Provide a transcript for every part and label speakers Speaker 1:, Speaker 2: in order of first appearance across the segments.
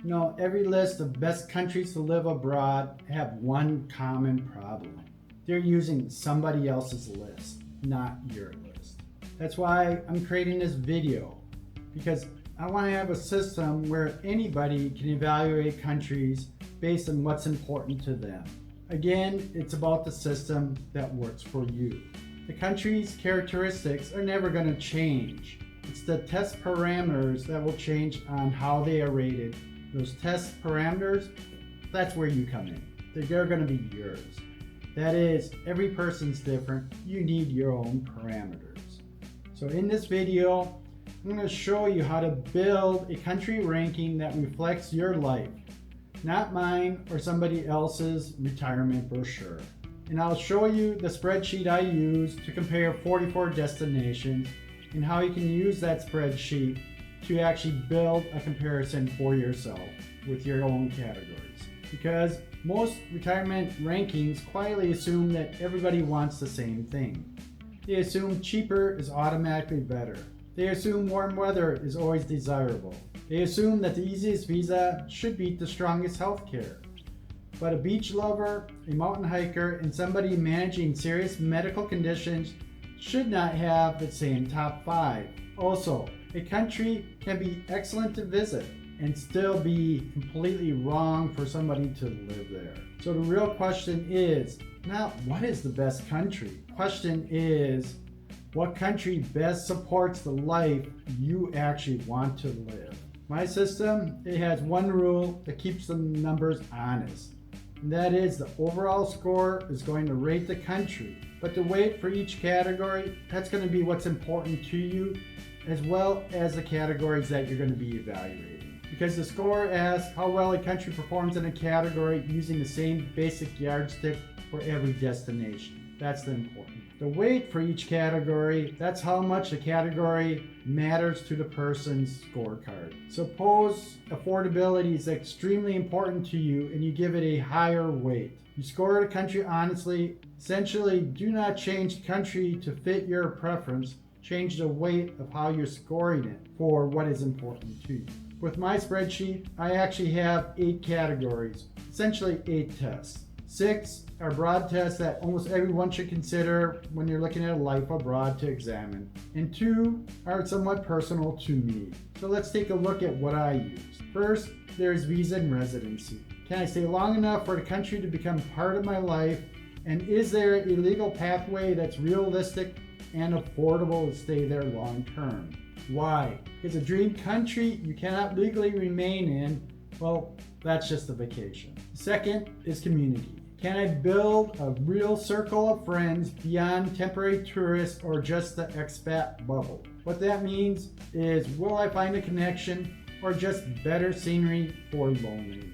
Speaker 1: You know, every list of best countries to live abroad have one common problem. They're using somebody else's list, not your list. That's why I'm creating this video, because I want to have a system where anybody can evaluate countries based on what's important to them. Again, it's about the system that works for you. The country's characteristics are never going to change. It's the test parameters that will change on how they are rated. Those test parameters, that's where you come in. They're going to be yours. That is, every person's different. You need your own parameters. So in this video, I'm going to show you how to build a country ranking that reflects your life, not mine or somebody else's retirement brochure. And I'll show you the spreadsheet I use to compare 44 destinations and how you can use that spreadsheet to actually build a comparison for yourself with your own categories. Because most retirement rankings quietly assume that everybody wants the same thing. They assume cheaper is automatically better. They assume warm weather is always desirable. They assume that the easiest visa should beat the strongest healthcare. But a beach lover, a mountain hiker, and somebody managing serious medical conditions should not have the same top 5. Also, a country can be excellent to visit and still be completely wrong for somebody to live there. So the real question is not what is the best country. The question is what country best supports the life you actually want to live. My system, it has one rule that keeps the numbers honest. And that is the overall score is going to rate the country. But the weight for each category, that's going to be what's important to you, as well as the categories that you're going to be evaluating. Because the score asks how well a country performs in a category using the same basic yardstick for every destination. That's the important. The weight for each category, that's how much the category matters to the person's scorecard. Suppose affordability is extremely important to you and you give it a higher weight. You score the country honestly. Essentially, do not change the country to fit your preference. Change the weight of how you're scoring it for what is important to you. With my spreadsheet, I actually have 8 categories, essentially 8 tests. 6 are broad tests that almost everyone should consider when you're looking at a life abroad to examine. And 2 are somewhat personal to me. So let's take a look at what I use. First, there's visa and residency. Can I stay long enough for the country to become part of my life? And is there a legal pathway that's realistic and affordable to stay there long term? Why? Because a dream country you cannot legally remain in, well, that's just a vacation. Second is community. Can I build a real circle of friends beyond temporary tourists or just the expat bubble? What that means is, will I find a connection or just better scenery for loneliness?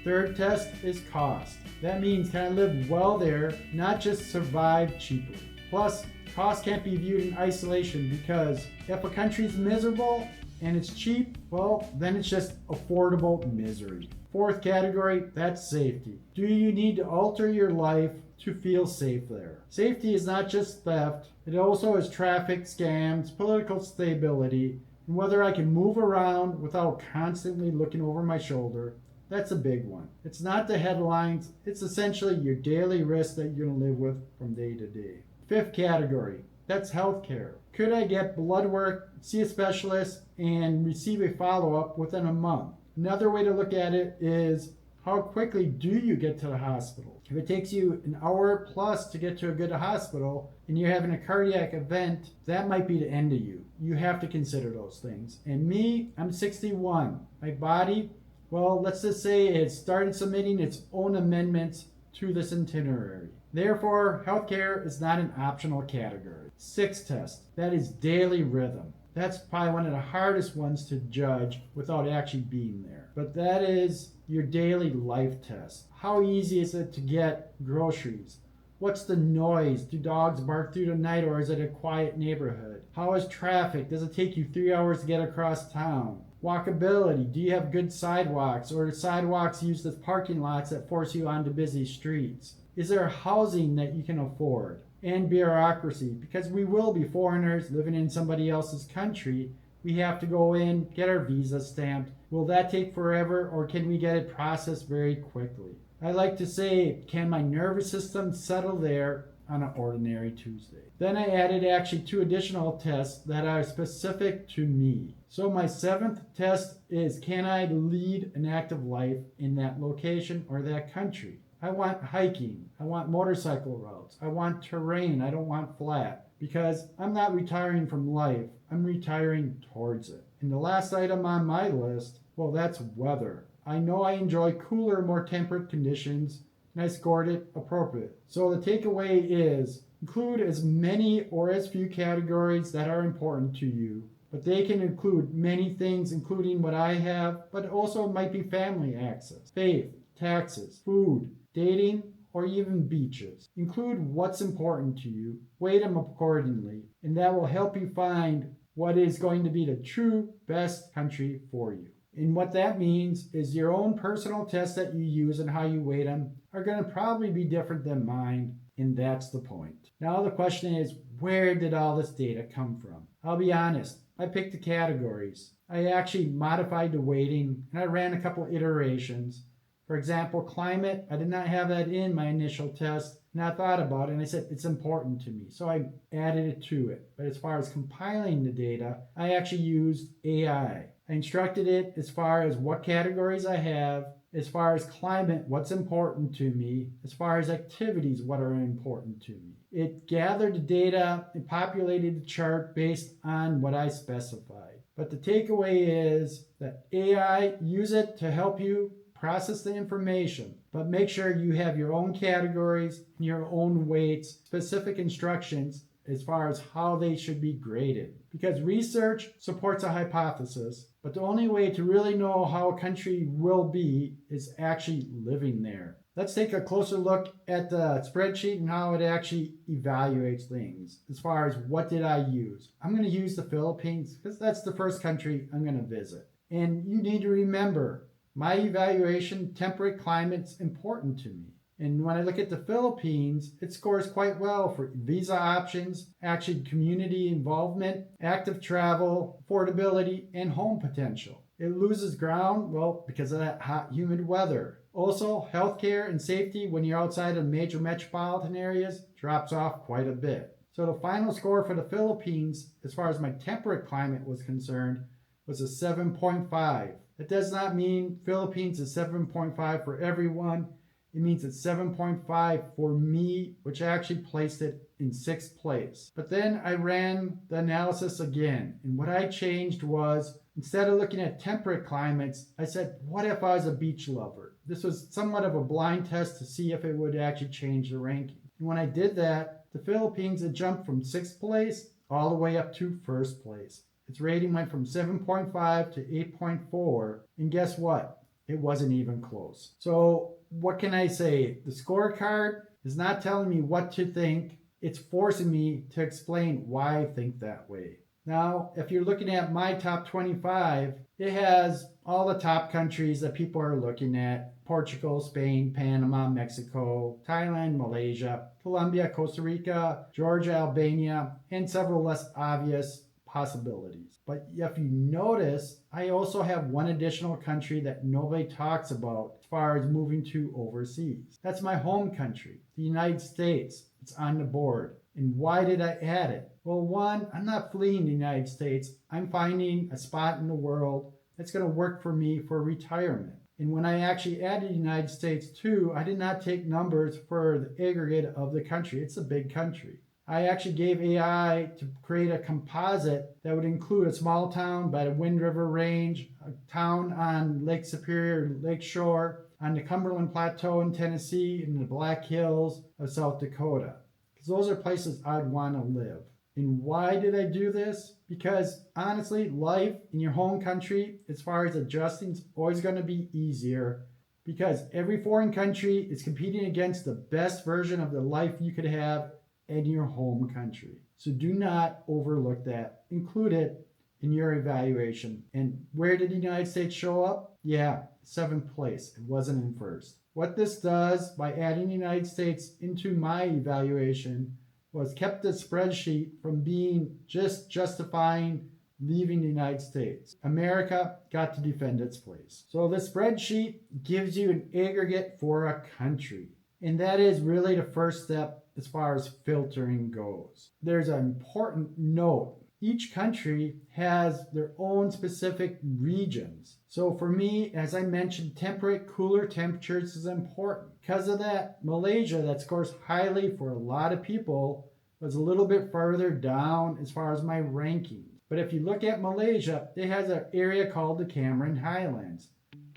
Speaker 1: Third test is cost. That means, can I live well there, not just survive cheaply? Plus, cost can't be viewed in isolation, because if a country's miserable and it's cheap, well, then it's just affordable misery. Fourth category, that's safety. Do you need to alter your life to feel safe there? Safety is not just theft, it also is traffic, scams, political stability, and whether I can move around without constantly looking over my shoulder. That's a big one. It's not the headlines, it's essentially your daily risk that you're going to live with from day to day. Fifth category, that's healthcare. Could I get blood work, see a specialist, and receive a follow-up within a month? Another way to look at it is, how quickly do you get to the hospital? If it takes you an hour plus to get to a good hospital and you're having a cardiac event, that might be the end of you. You have to consider those things. And me, I'm 61. My body, well, let's just say it started submitting its own amendments to this itinerary. Therefore, healthcare is not an optional category. Sixth test, that is daily rhythm. That's probably one of the hardest ones to judge without actually being there. But that is your daily life test. How easy is it to get groceries? What's the noise? Do dogs bark through the night, or is it a quiet neighborhood? How is traffic? Does it take you 3 hours to get across town? Walkability. Do you have good sidewalks, or are sidewalks used as parking lots that force you onto busy streets? Is there housing that you can afford? And bureaucracy, because we will be foreigners living in somebody else's country, We have to go in, get our visa stamped. Will that take forever, or can we get it processed very quickly? I like to say, can my nervous system settle there on an ordinary Tuesday? Then I added actually 2 additional tests that are specific to me. So my 7th test is, can I lead an active life in that location or that country? I want hiking. I want motorcycle routes. I want terrain. I don't want flat, because I'm not retiring from life. I'm retiring towards it. And the last item on my list, well, that's weather. I know I enjoy cooler, more temperate conditions, and I scored it appropriate. So the takeaway is, include as many or as few categories that are important to you, but they can include many things, including what I have, but also might be family access, faith, taxes, food, dating, or even beaches. Include what's important to you, weight them accordingly, and that will help you find what is going to be the true best country for you. And what that means is your own personal tests that you use and how you weight them are going to probably be different than mine, and that's the point. Now the question is, where did all this data come from? I'll be honest, I picked the categories. I actually modified the weighting, and I ran a couple iterations. For example, climate, I did not have that in my initial test, and I thought about it, and I said it's important to me, so I added it to it. But as far as compiling the data, I actually used AI. I instructed it as far as what categories I have, as far as climate, what's important to me, as far as activities, what are important to me. It gathered the data and populated the chart based on what I specified. But the takeaway is that AI, use it to help you process the information, but make sure you have your own categories, your own weights, specific instructions as far as how they should be graded. Because research supports a hypothesis, but the only way to really know how a country will be is actually living there. Let's take a closer look at the spreadsheet and how it actually evaluates things. As far as what did I use? I'm going to use the Philippines because that's the first country I'm going to visit. And you need to remember, my evaluation, temperate climate's important to me. And when I look at the Philippines, it scores quite well for visa options, actually community involvement, active travel, affordability, and home potential. It loses ground, well, because of that hot, humid weather. Also, healthcare and safety when you're outside of major metropolitan areas drops off quite a bit. So the final score for the Philippines, as far as my temperate climate was concerned, was a 7.5. That does not mean Philippines is 7.5 for everyone. It means it's 7.5 for me, which actually placed it in 6th place. But then I ran the analysis again, and what I changed was, instead of looking at temperate climates, I said, what if I was a beach lover? This was somewhat of a blind test to see if it would actually change the ranking. And when I did that, the Philippines had jumped from 6th place all the way up to 1st place. Its rating went from 7.5 to 8.4, and guess what? It wasn't even close. So what can I say? The scorecard is not telling me what to think. It's forcing me to explain why I think that way. Now, if you're looking at my top 25, it has all the top countries that people are looking at: Portugal, Spain, Panama, Mexico, Thailand, Malaysia, Colombia, Costa Rica, Georgia, Albania, and several less obvious possibilities. But if you notice, I also have one additional country that nobody talks about as far as moving to overseas. That's my home country, the United States. It's on the board. And why did I add it? Well, one, I'm not fleeing the United States. I'm finding a spot in the world that's going to work for me for retirement. And when I actually added the United States too, I did not take numbers for the aggregate of the country. It's a big country. I actually gave AI to create a composite that would include a small town by the Wind River Range, a town on Lake Superior, Lake Shore, on the Cumberland Plateau in Tennessee, and the Black Hills of South Dakota. Because those are places I'd want to live. And why did I do this? Because honestly, life in your home country, as far as adjusting, is always going to be easier, because every foreign country is competing against the best version of the life you could have in your home country. So do not overlook that. Include it in your evaluation. And where did the United States show up? Yeah, 7th place. It wasn't in 1st. What this does by adding the United States into my evaluation was kept the spreadsheet from being just justifying leaving the United States. America got to defend its place. So the spreadsheet gives you an aggregate for a country. And that is really the first step as far as filtering goes. There's an important note. Each country has their own specific regions. So for me, as I mentioned, temperate, cooler temperatures is important. Because of that, Malaysia, that scores highly for a lot of people, was a little bit further down as far as my ranking. But if you look at Malaysia, it has an area called the Cameron Highlands.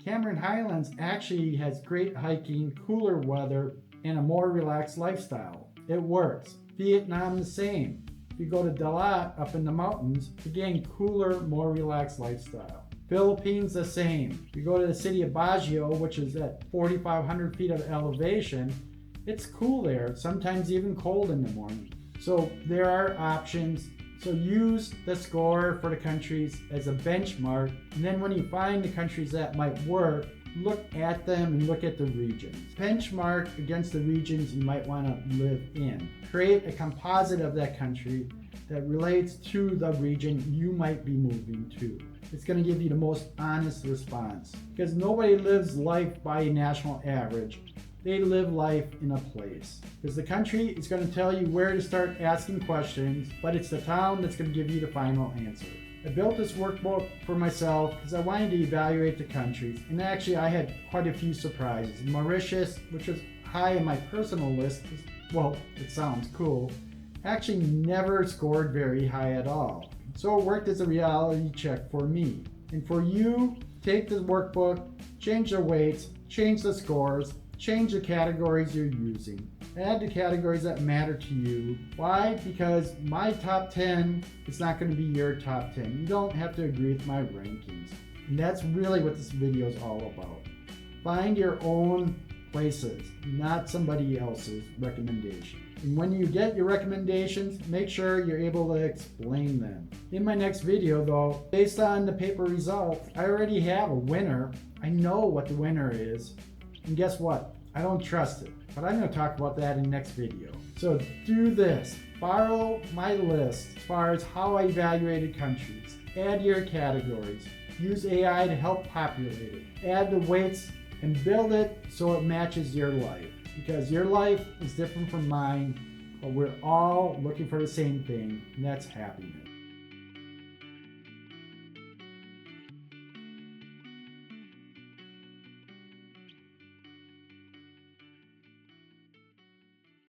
Speaker 1: Cameron Highlands actually has great hiking, cooler weather, and a more relaxed lifestyle. It works. Vietnam the same. If you go to Dalat up in the mountains, again, cooler, more relaxed lifestyle. Philippines the same. If you go to the city of Baguio, which is at 4,500 feet of elevation, it's cool there, sometimes even cold in the morning. So there are options. So use the score for the countries as a benchmark. And then when you find the countries that might work, look at them and look at the regions. Benchmark against the regions you might want to live in. Create a composite of that country that relates to the region you might be moving to. It's going to give you the most honest response, because nobody lives life by a national average. They live life in a place. Because the country is going to tell you where to start asking questions, but it's the town that's going to give you the final answer. I built this workbook for myself because I wanted to evaluate the countries, and actually I had quite a few surprises. Mauritius, which was high on my personal list, well, it sounds cool, actually never scored very high at all. So it worked as a reality check for me. And for you, take the workbook, change the weights, change the scores, change the categories you're using. Add the categories that matter to you. Why? Because my top 10 is not going to be your top 10. You don't have to agree with my rankings. And that's really what this video is all about. Find your own places, not somebody else's recommendation. And when you get your recommendations, make sure you're able to explain them. In my next video though, based on the paper results, I already have a winner. I know what the winner is. And guess what? I don't trust it, but I'm going to talk about that in the next video. So do this. Borrow my list as far as how I evaluated countries. Add your categories. Use AI to help populate it. Add the weights and build it so it matches your life. Because your life is different from mine, but we're all looking for the same thing, and that's happiness.